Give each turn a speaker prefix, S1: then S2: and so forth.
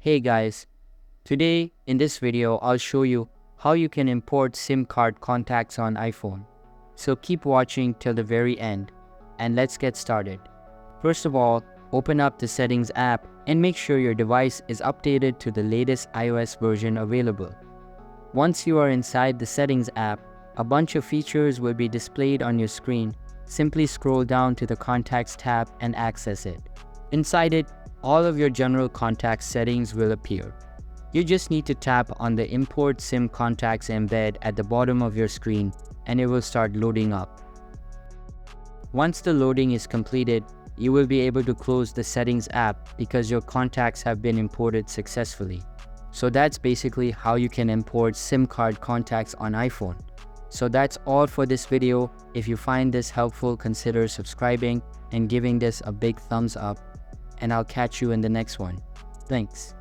S1: Hey guys, today in this video I'll show you how you can import SIM card contacts on iPhone. So keep watching till the very end and let's get started. First of all, open up the Settings app and make sure your device is updated to the latest iOS version available. Once you are inside the Settings app, a bunch of features will be displayed on your screen. Simply scroll down to the Contacts tab and access it. Inside it, all of your general contact settings will appear. You just need to tap on the Import SIM Contacts embed at the bottom of your screen and it will start loading up. Once the loading is completed, you will be able to close the Settings app because your contacts have been imported successfully. So that's basically how you can import SIM card contacts on iPhone. So that's all for this video. If you find this helpful, consider subscribing and giving this a big thumbs up. And I'll catch you in the next one. Thanks.